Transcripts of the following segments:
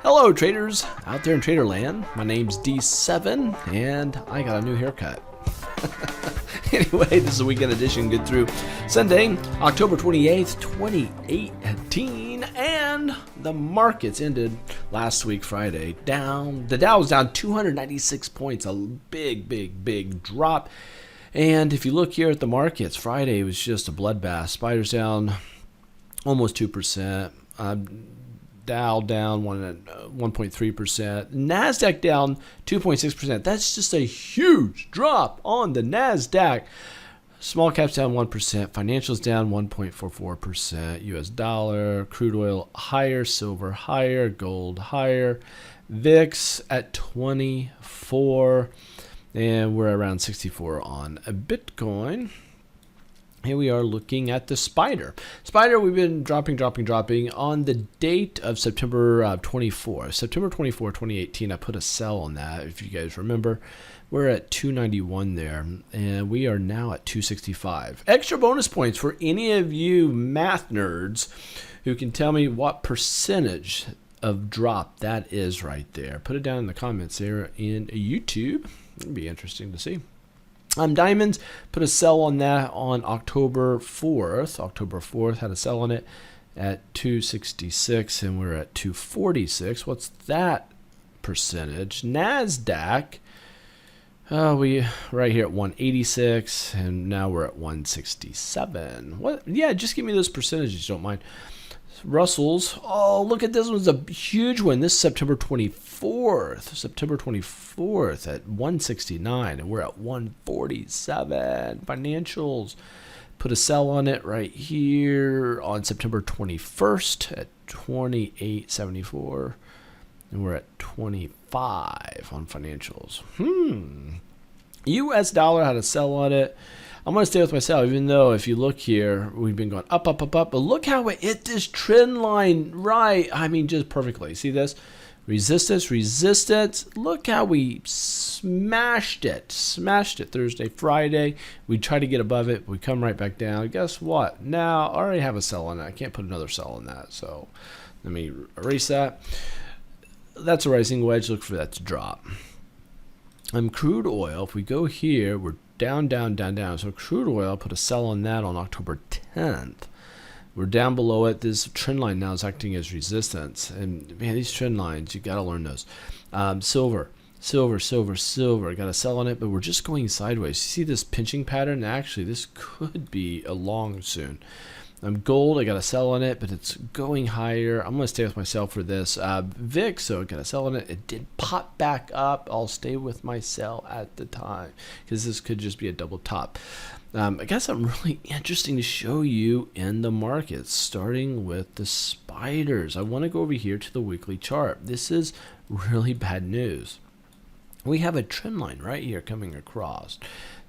Hello traders out there in Traderland. My name's D7 and I got a new haircut. Anyway, this is a weekend edition, good through Sunday, October 28th, 2018, and the markets ended last week Friday down. The Dow was down 296 points, a big drop. And if you look here at the markets, Friday was just a bloodbath. Spiders down almost 2%. Dow down 1.3%. Nasdaq down 2.6%. That's just a huge drop on the Nasdaq. Small caps down 1%. Financials down 1.44%. US dollar, crude oil higher, silver higher, gold higher. VIX at 24. And we're around 64 on a Bitcoin. Here we are looking at the Spider. Spider, we've been dropping on the date of September 24. September 24, 2018, I put a sell on that. If you guys remember, we're at 291 there, and we are now at 265. Extra bonus points for any of you math nerds who can tell me what percentage of drop that is right there. Put it down in the comments there in YouTube. It'd be interesting to see. Diamonds, put a sell on that on October 4th. October 4th had a sell on it at 266, and we're at 246. What's that percentage? Nasdaq, we right here at 186, and now we're at 167. What? Yeah, just give me those percentages, don't mind. Russell's, oh, look at this one's a huge one. This is September 24th. September 24th at 169, and we're at 147. Financials, put a sell on it right here on September 21st at 28.74, and we're at 25 on financials. US dollar had a sell on it. I'm going to stay with myself, even though if you look here, we've been going up. But look how it hit this trend line right. I mean, just perfectly. See this? Resistance. Look how we smashed it. Thursday, Friday. We try to get above it. We come right back down. Guess what? Now, I already have a sell on that. I can't put another sell on that. So let me erase that. That's a rising wedge. Look for that to drop. Crude oil, if we go here, we're down. So crude oil, put a sell on that on October 10th. We're down below it. This trend line now is acting as resistance. And man, these trend lines, you got to learn those. Silver. I got a sell on it, but we're just going sideways. You see this pinching pattern? Actually, this could be a long soon. Gold, I got a sell on it, but it's going higher. I'm going to stay with myself for this. VIX, so I got a sell on it. It did pop back up. I'll stay with my sell at the time because this could just be a double top. I got something really interesting to show you in the markets, starting with the spiders. I want to go over here to the weekly chart. This is really bad news. We have a trend line right here coming across.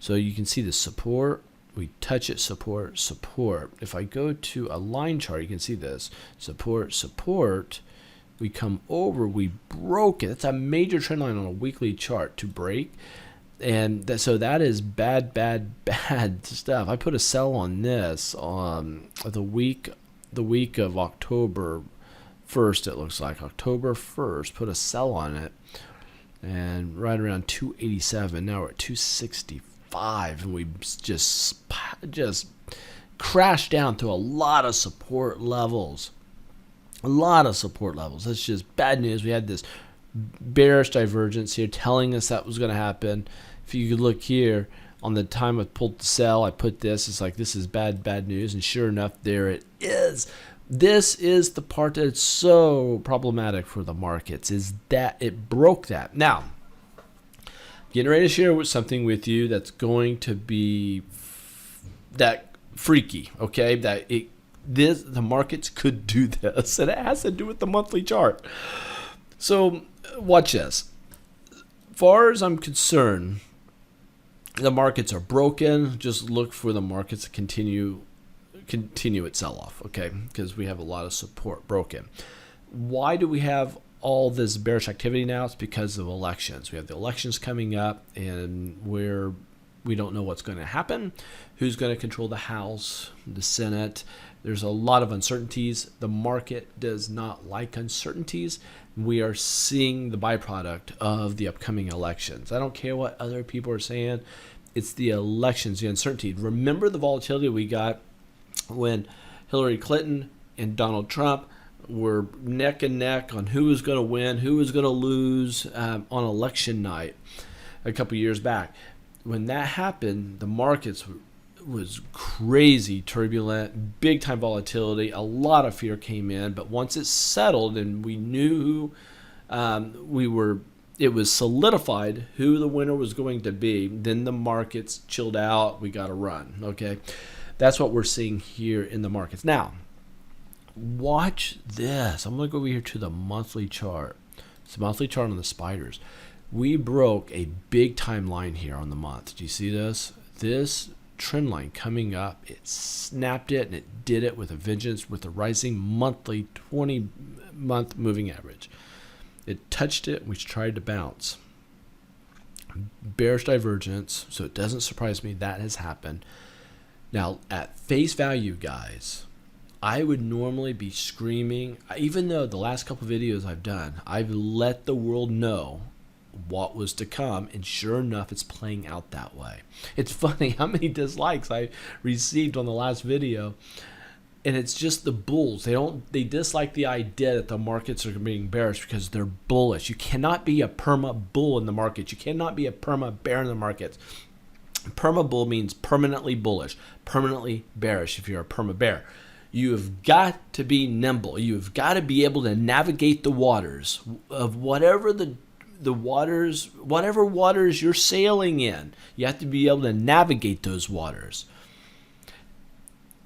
So you can see the support. We touch it, support. If I go to a line chart, you can see this. Support. We come over, we broke it. That's a major trend line on a weekly chart to break. And so that is bad stuff. I put a sell on this on the week of October 1st, it looks like. October 1st, put a sell on it. And right around 287. Now we're at 265. And we just crashed down to a lot of support levels. That's just bad news. We had this bearish divergence here telling us that was going to happen. If you could look here on the time I pulled the sell, I put this. It's like, this is bad news. And sure enough, there it is. This is the part that's so problematic for the markets, is that it broke that. Now, getting ready to share something with you that's going to be that freaky, okay? That the markets could do this, and it has to do with the monthly chart. So watch this. As far as I'm concerned, the markets are broken. Just look for the markets to continue its sell-off, okay? Because we have a lot of support broken. Why do we have all this bearish activity now? It's because of elections. We have the elections coming up, and we don't know what's going to happen, who's going to control the House, the Senate, There's a lot of uncertainties. The market does not like uncertainties. We are seeing the byproduct of the upcoming elections. I don't care what other people are saying. It's the elections, the uncertainty. Remember the volatility we got when Hillary Clinton and Donald Trump were neck and neck on who was going to win, who was going to lose on election night a couple years back. When that happened, the markets was crazy turbulent, big time volatility, a lot of fear came in. But once it settled and we knew it was solidified who the winner was going to be, then the markets chilled out. We got to run. Okay, that's what we're seeing here in the markets. Now, watch this. I'm going to go over here to the monthly chart. It's the monthly chart on the spiders. We broke a big time line here on the month. Do you see this? This trend line coming up, it snapped it, and it did it with a vengeance with the rising monthly 20-month moving average. It touched it, which tried to bounce. Bearish divergence, so it doesn't surprise me that has happened. Now, at face value, guys, I would normally be screaming, even though the last couple videos I've done, I've let the world know what was to come, and sure enough, it's playing out that way. It's funny how many dislikes I received on the last video, and it's just the bulls. They dislike the idea that the markets are being bearish because they're bullish. You cannot be a perma bull in the market. You cannot be a perma bear in the markets. Perma bull means permanently bullish, permanently bearish if you're a perma bear. You have got to be nimble. You have got to be able to navigate the waters of whatever whatever waters you're sailing in. You have to be able to navigate those waters.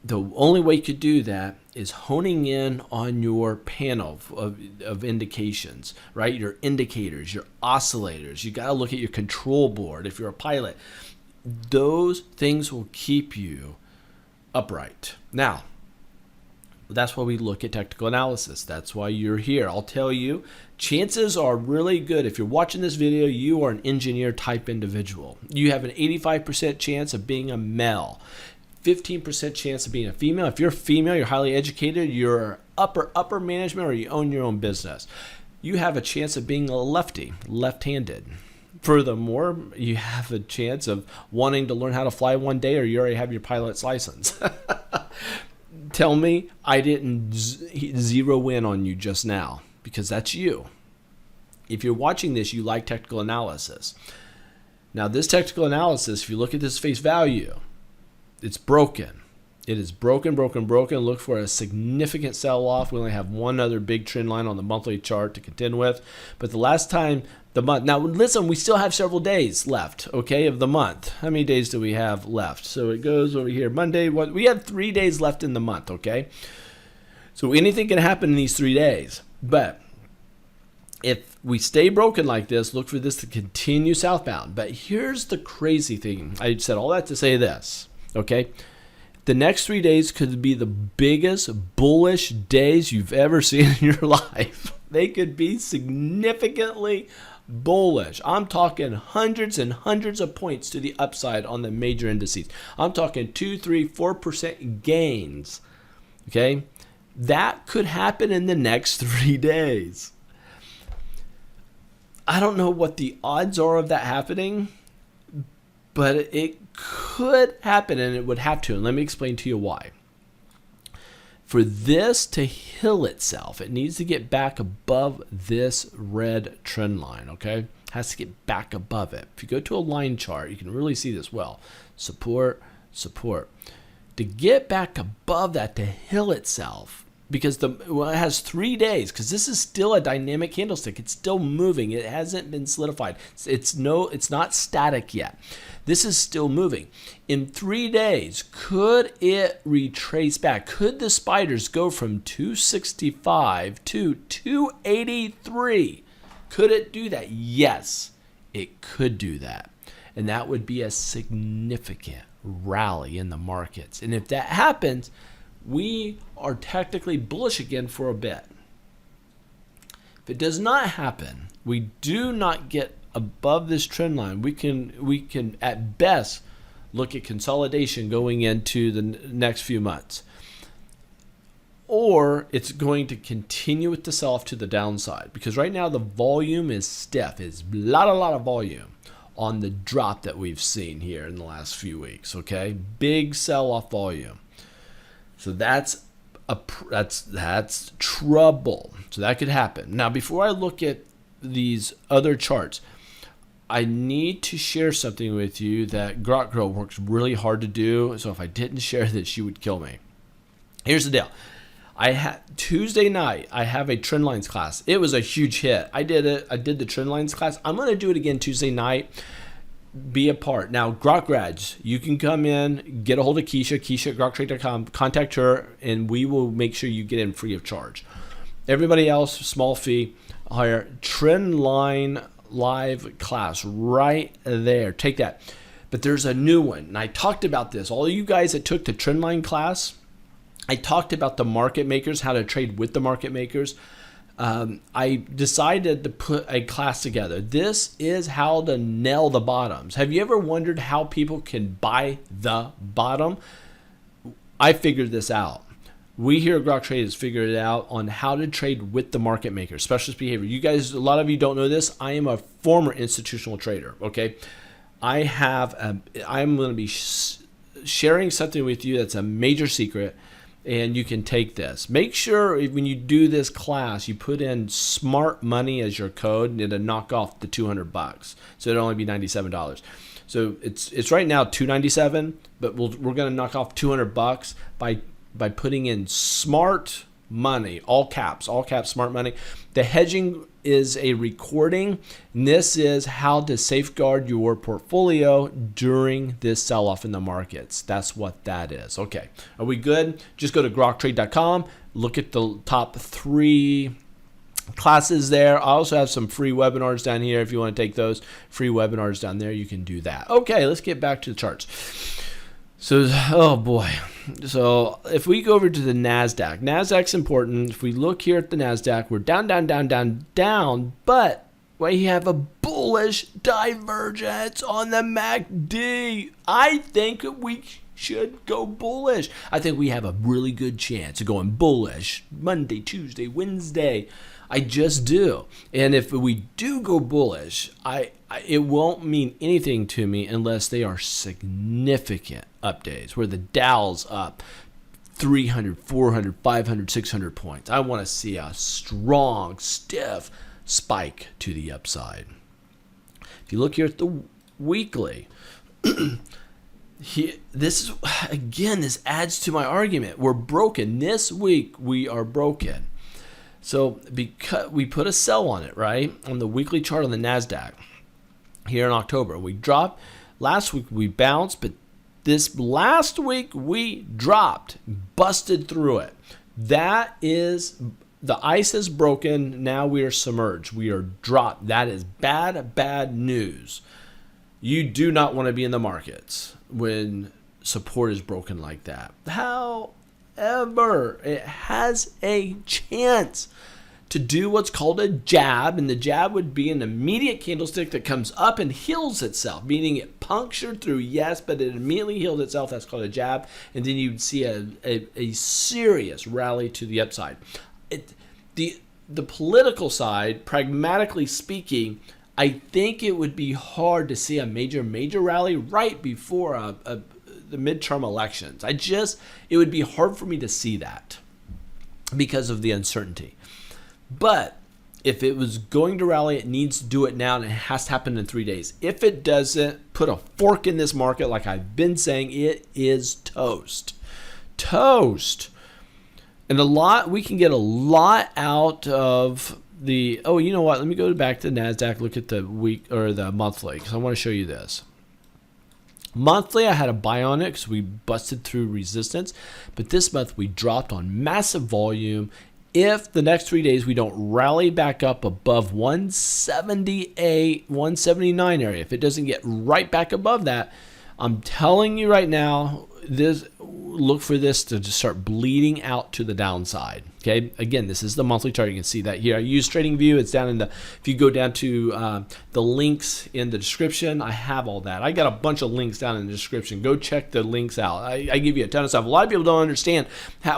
The only way you could do that is honing in on your panel of indications, right? Your indicators, your oscillators. You got to look at your control board if you're a pilot. Those things will keep you upright. Now, that's why we look at technical analysis. That's why you're here. I'll tell you, chances are really good. If you're watching this video, you are an engineer type individual. You have an 85% chance of being a male, 15% chance of being a female. If you're female, you're highly educated, you're upper management, or you own your own business. You have a chance of being a lefty, left-handed. Furthermore, you have a chance of wanting to learn how to fly one day, or you already have your pilot's license. Tell me I didn't zero in on you just now, because that's you. If you're watching this, you like technical analysis. Now, this technical analysis, if you look at this face value, it's broken. It is broken. Look for a significant sell-off. We only have one other big trend line on the monthly chart to contend with. But the last time the month, now listen, we still have several days left, okay, of the month. How many days do we have left? So it goes over here, Monday. We have 3 days left in the month, okay? So anything can happen in these 3 days. But if we stay broken like this, look for this to continue southbound. But here's the crazy thing. I said all that to say this, okay? The next 3 days could be the biggest bullish days you've ever seen in your life. They could be significantly bullish. I'm talking hundreds and hundreds of points to the upside on the major indices. I'm talking 2, 3, 4% gains. Okay? That could happen in the next 3 days. I don't know what the odds are of that happening, but it could happen, and it would have to. And let me explain to you why. For this to heal itself, it needs to get back above this red trend line, okay? It has to get back above it. If you go to a line chart, you can really see this well. Support, support. To get back above that, to heal itself, because it has 3 days, because this is still a dynamic candlestick. It's still moving. It hasn't been solidified. It's not static yet. This is still moving. In 3 days, could it retrace back? Could the spiders go from 265 to 283? Could it do that? Yes, it could do that. And that would be a significant rally in the markets. And if that happens, we are technically bullish again for a bit. If it does not happen, we do not get above this trend line, we can at best look at consolidation going into the next few months. or it's going to continue with the sell-off to the downside. Because right now the volume is stiff. It's a lot of volume on the drop that we've seen here in the last few weeks. Okay, big sell-off volume. So that's trouble. So that could happen. Now, before I look at these other charts, I need to share something with you that Grok Girl works really hard to do. So if I didn't share this, she would kill me. Here's the deal. Tuesday night, I have a trendlines class. It was a huge hit. I did it. I did the trendlines class. I'm going to do it again Tuesday night. Be a part. Now, Grok grads, you can come in, get a hold of Keisha at groktrade.com, contact her, and we will make sure you get in free of charge. Everybody else, small fee, higher. Trendline live class right there. Take that. But there's a new one, and I talked about this. All of you guys that took the trendline class, I talked about the market makers, how to trade with the market makers. I decided to put a class together. This is how to nail the bottoms. Have you ever wondered how people can buy the bottom? I figured this out. We here at Grok Trade has figured it out on how to trade with the market makers, specialist behavior. You guys, a lot of you don't know this. I am a former institutional trader. Okay, I'm going to be sharing something with you that's a major secret. And you can take this. Make sure when you do this class, you put in smart money as your code, and it'll knock off the $200. So it'll only be $97. So it's right now $297, but we're going to knock off $200 by putting in smart money, all caps, smart money. The hedging is a recording, and this is how to safeguard your portfolio during this sell-off in the markets. That's what that is. Okay, are we good? Just go to groktrade.com, look at the top 3 classes there. I also have some free webinars down here. If you want to take those free webinars down there, you can do that. Okay, let's get back to the charts. So, oh boy. So if we go over to the Nasdaq, Nasdaq's important. If we look here at the Nasdaq, we're down, but we have a bullish divergence on the MACD. I think we should go bullish. I think we have a really good chance of going bullish Monday, Tuesday, Wednesday. I just do. And if we do go bullish, it won't mean anything to me unless they are significant up days where the Dow's up 300, 400, 500, 600 points. I want to see a strong, stiff spike to the upside. If you look here at the weekly, this adds to my argument. We're broken. This week we are broken. So because we put a sell on it, right, on the weekly chart on the Nasdaq here in October, we dropped. Last week we bounced, but this last week we dropped, busted through it. That is, the ice is broken. Now we are submerged. We are dropped. That is bad news. You do not want to be in the markets when support is broken like that. However, it has a chance to do what's called a jab, and the jab would be an immediate candlestick that comes up and heals itself, meaning it punctured through, yes, but it immediately healed itself. That's called a jab, and then you'd see a serious rally to the upside. The political side, pragmatically speaking, I think it would be hard to see a major rally right before the midterm elections. It would be hard for me to see that because of the uncertainty. But if it was going to rally, it needs to do it now, and it has to happen in 3 days. If it doesn't, put a fork in this market, like I've been saying, it is toast. And we can get a lot out of the, you know what? Let me go back to NASDAQ, look at the week or the monthly, because I want to show you this. Monthly, I had a buy on it because we busted through resistance, but this month we dropped on massive volume. If the next 3 days we don't rally back up above 178, 179 area, if it doesn't get right back above that, I'm telling you right now, look for this to just start bleeding out to the downside. Okay, again, this is the monthly chart. You can see that here. I use TradingView. It's down in the, if you go down to the links in the description, I have all that. I got a bunch of links down in the description. Go check the links out. I give you a ton of stuff. A lot of people don't understand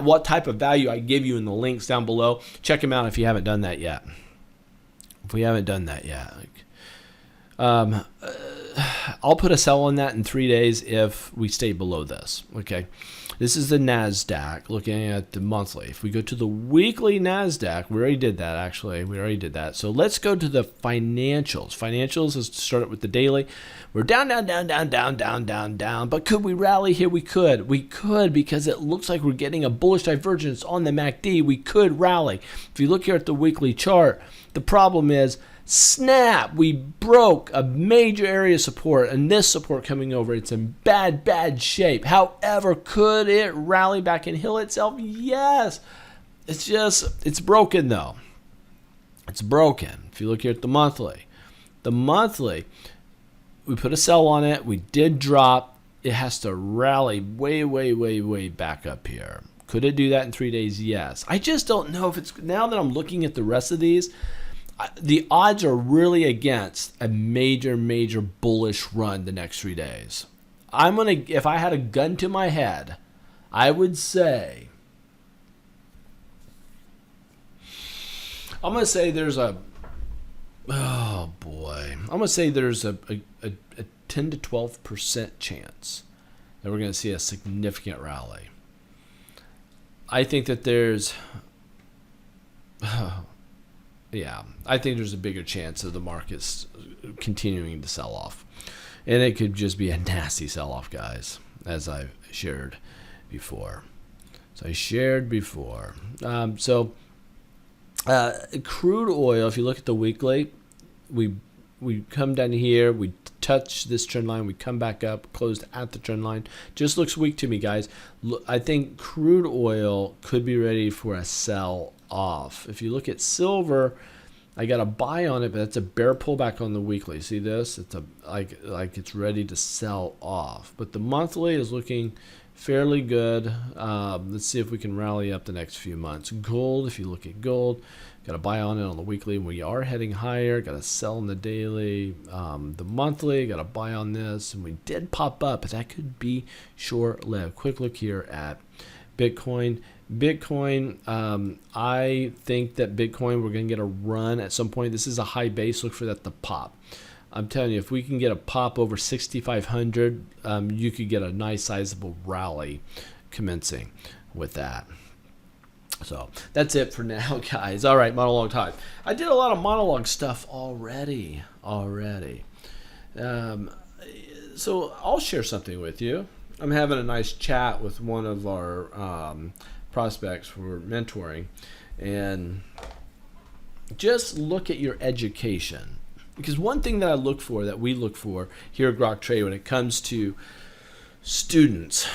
what type of value I give you in the links down below. Check them out if you haven't done that yet. If we haven't done that yet. I'll put a sell on that in 3 days if we stay below this. Okay, this is the Nasdaq. Looking at the monthly, if we go to the weekly Nasdaq, we already did that. Actually, we already did that. So let's go to the financials. Financials is to start with the daily. We're down, down, down, down, down, down, down, down. But could we rally here? We could. We could, because it looks like we're getting a bullish divergence on the MACD. We could rally. If you look here at the weekly chart, the problem is, snap, we broke a major area of support, and this support coming over, it's in bad shape. However, could it rally back and heal itself? Yes. It's broken though. It's broken. If you look here at the monthly, we put a sell on it. We did drop. It has to rally way back up here. Could it do that in 3 days? Yes. I just don't know if it's, now that I'm looking at the rest of these, the odds are really against a major bullish run the next 3 days. If I had a gun to my head, I would say, I'm gonna say there's a 10 to 12% chance that we're gonna see a significant rally. I think that there's yeah, I think there's a bigger chance of the markets continuing to sell off. And it could just be a nasty sell-off, guys, as I've shared before. Crude oil, if you look at the weekly, we come down here, we touch this trend line, we come back up, closed at the trend line. Just looks weak to me, guys. I think crude oil could be ready for a sell off. If you look at silver, I got a buy on it, but that's a bear pullback on the weekly. See this? It's like it's ready to sell off. But the monthly is looking fairly good. Let's see if we can rally up the next few months. Gold, if you look at gold, got a buy on it on the weekly. We are heading higher. Got a sell on the daily. The monthly, got a buy on this, and we did pop up, but that could be short-lived. Quick look here at Bitcoin. I think that Bitcoin, we're going to get a run at some point. This is a high base. Look for that to pop. I'm telling you, if we can get a pop over 6,500, you could get a nice sizable rally commencing with that. So that's it for now, guys. All right, monologue time. I did a lot of monologue stuff already. So I'll share something with you. I'm having a nice chat with one of our prospects for mentoring, and just look at your education, because one thing that we look for here at Grok Trade when it comes to students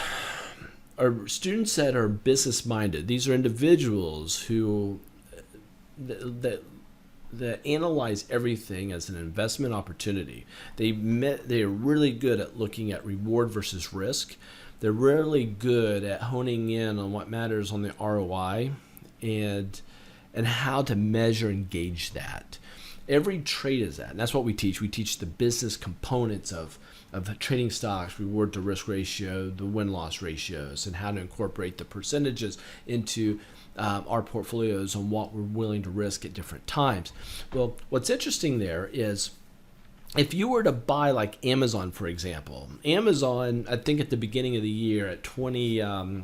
are students that are business minded. These are individuals who that analyze everything as an investment opportunity. They're really good at looking at reward versus risk. They're really good at honing in on what matters on the ROI and how to measure and gauge that. Every trade is that, and that's what we teach. We teach the business components of trading stocks, reward to risk ratio, the win-loss ratios, and how to incorporate the percentages into our portfolios and what we're willing to risk at different times. Well, what's interesting there is, if you were to buy like Amazon, for example, Amazon, I think at the beginning of the year at January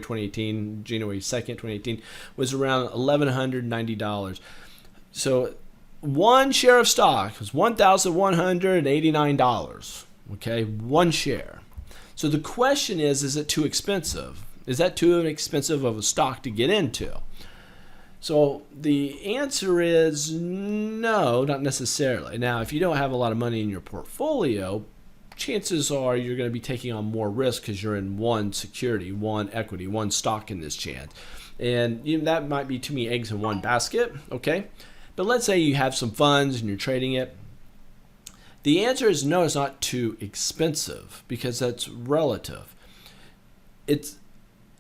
2018, January 2nd, 2018, was around $1,190. So one share of stock was $1,189. Okay, one share. So the question is it too expensive? Is that too expensive of a stock to get into? So the answer is no, not necessarily. Now, if you don't have a lot of money in your portfolio, chances are you're going to be taking on more risk because you're in one security, one equity, one stock in this chance. And that might be too many eggs in one basket, okay? But let's say you have some funds and you're trading it. The answer is no, it's not too expensive because that's relative. It's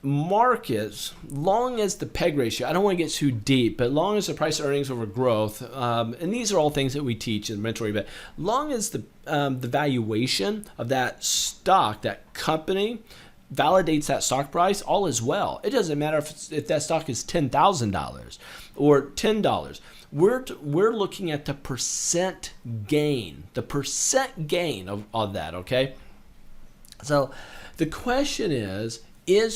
markets, long as the PEG ratio, I don't want to get too deep, but long as the price earnings over growth, and these are all things that we teach in mentoring, but long as the valuation of that stock, that company, validates that stock price, all is well. It doesn't matter if that stock is $10,000 or $10. We're looking at the percent gain, of that, okay? So the question is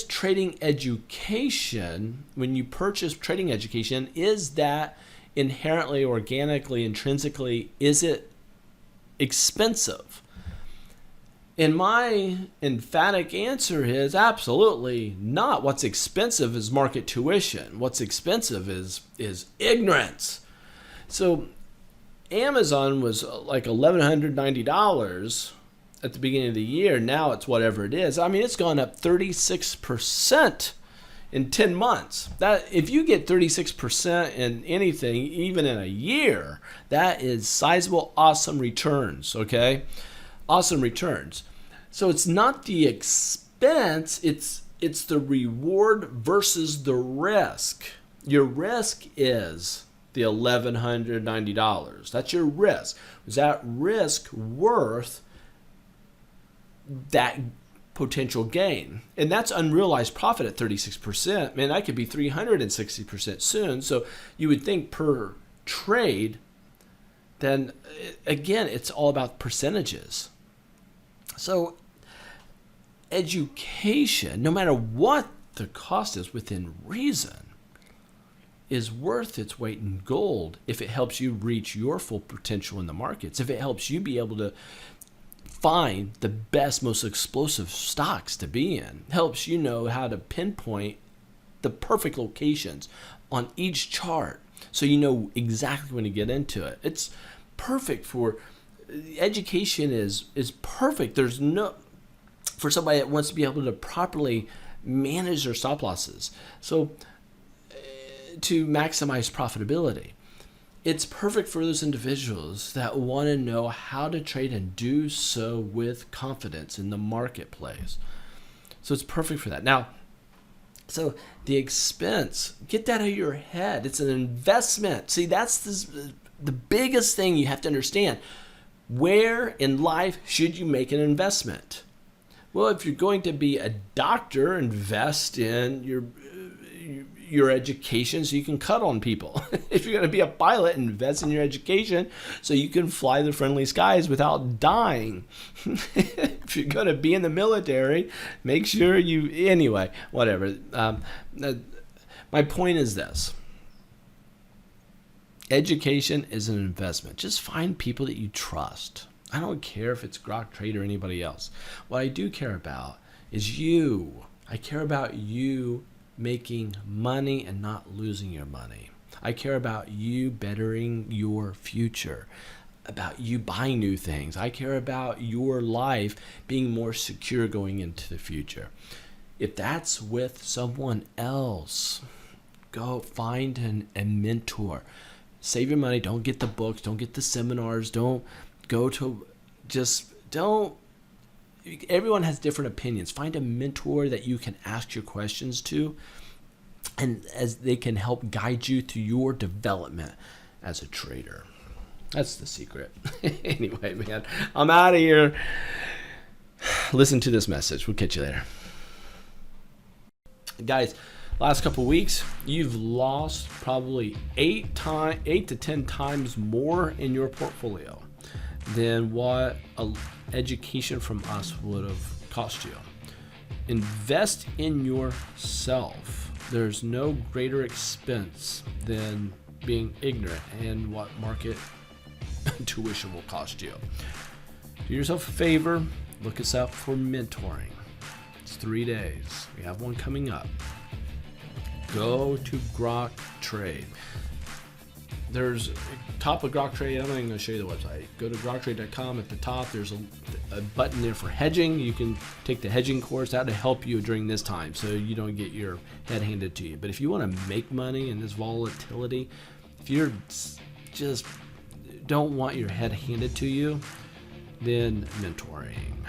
trading education, when you purchase trading education, is that inherently, organically, intrinsically, is it expensive? And my emphatic answer is absolutely not. What's expensive is market tuition. What's expensive is ignorance. So Amazon was like $1,190 at the beginning of the year. Now it's whatever it is. I mean, it's gone up 36% in 10 months. That if you get 36% in anything, even in a year, that is sizable, awesome returns, okay? Awesome returns. So it's not the expense, it's the reward versus the risk. Your risk is the $1,190. That's your risk. Is that risk worth that potential gain? And that's unrealized profit at 36%. Man, that could be 360% soon. So you would think per trade, then again, it's all about percentages. So education, no matter what the cost is within reason, is worth its weight in gold if it helps you reach your full potential in the markets, if it helps you be able to find the best, most explosive stocks to be in, helps you know how to pinpoint the perfect locations on each chart so you know exactly when to get into it. It's perfect for education is perfect. There's no for somebody that wants to be able to properly manage their stop losses. So to maximize profitability. It's perfect for those individuals that want to know how to trade and do so with confidence in the marketplace. So it's perfect for that. Now, so the expense, get that out of your head. It's an investment. See, that's the biggest thing you have to understand. Where in life should you make an investment? Well, if you're going to be a doctor, invest in your education so you can cut on people. If you're going to be a pilot, invest in your education so you can fly the friendly skies without dying. If you're going to be in the military, make sure anyway, whatever. My point is this. Education is an investment. Just find people that you trust. I don't care if it's Grok Trade or anybody else. What I do care about is you. I care about you making money and not losing your money. I care about you bettering your future, about you buying new things. I care about your life being more secure going into the future. If that's with someone else, go find a mentor. Save your money. Don't get the books. Don't get the seminars. Don't go to everyone has different opinions. Find a mentor that you can ask your questions to, and as they can help guide you through your development as a trader. That's the secret. Anyway, man, I'm out of here. Listen to this message. We'll catch you later. Guys, last couple of weeks, you've lost probably 8 to 10 times more in your portfolio than what education from us would have cost you. Invest in yourself. There's no greater expense than being ignorant and what market tuition will cost you. Do yourself a favor, look us up for mentoring. It's 3 days. We have one coming up. Go to Grok Trade. There's top of Grok Trade. I'm not even going to show you the website. Go to groktrade.com. At the top, there's a button there for hedging. You can take the hedging course. That to help you during this time so you don't get your head handed to you. But if you want to make money in this volatility, if you're just don't want your head handed to you, Then mentoring.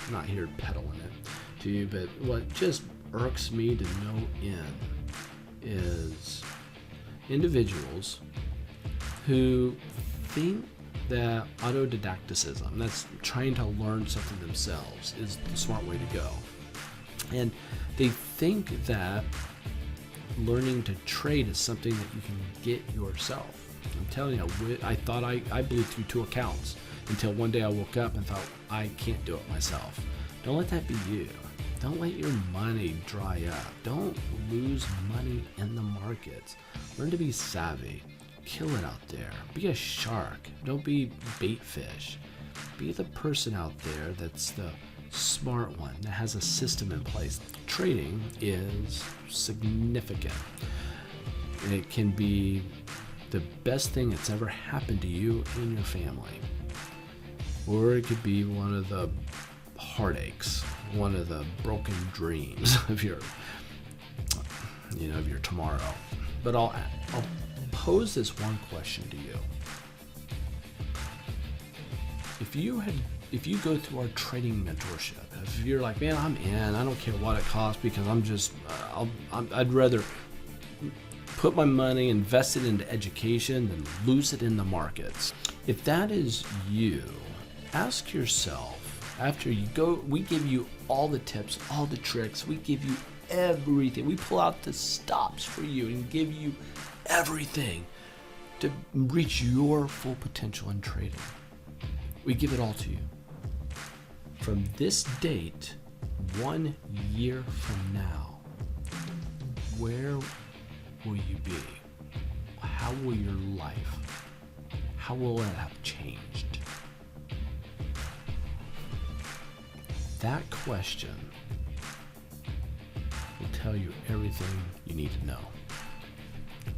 I'm not here peddling it to you, but what just irks me to no end is individuals who think that autodidacticism, that's trying to learn something themselves, is the smart way to go. And they think that learning to trade is something that you can get yourself. I'm telling you, I thought I blew through 2 accounts until one day I woke up and thought, I can't do it myself. Don't let that be you. Don't let your money dry up. Don't lose money in the markets. Learn to be savvy. Kill it out there. Be a shark. Don't be bait fish. Be the person out there that's the smart one, that has a system in place. Trading is significant. It can be the best thing that's ever happened to you and your family. Or it could be one of the heartaches, one of the broken dreams of your tomorrow. But I'll pose this one question to you. If you go through our trading mentorship, if you're like, man, I'm in, I don't care what it costs because I'd rather put my money invested into education than lose it in the markets. If that is you, ask yourself, after you go, we give you all the tips, all the tricks, we give you everything. We pull out the stops for you and give you everything to reach your full potential in trading. We give it all to you. From this date, 1 year from now, where will you be? How will your life, how will it have changed? That question will tell you everything you need to know.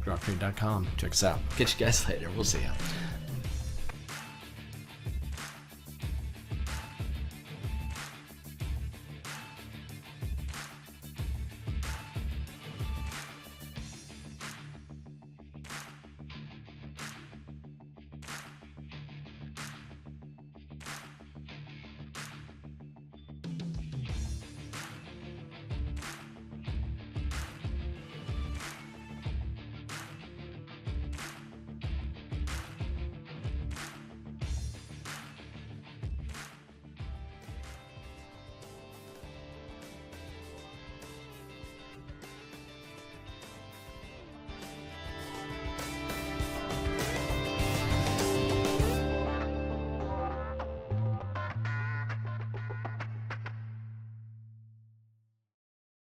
GrokTrade.com. Check us out. Catch you guys later. We'll see ya.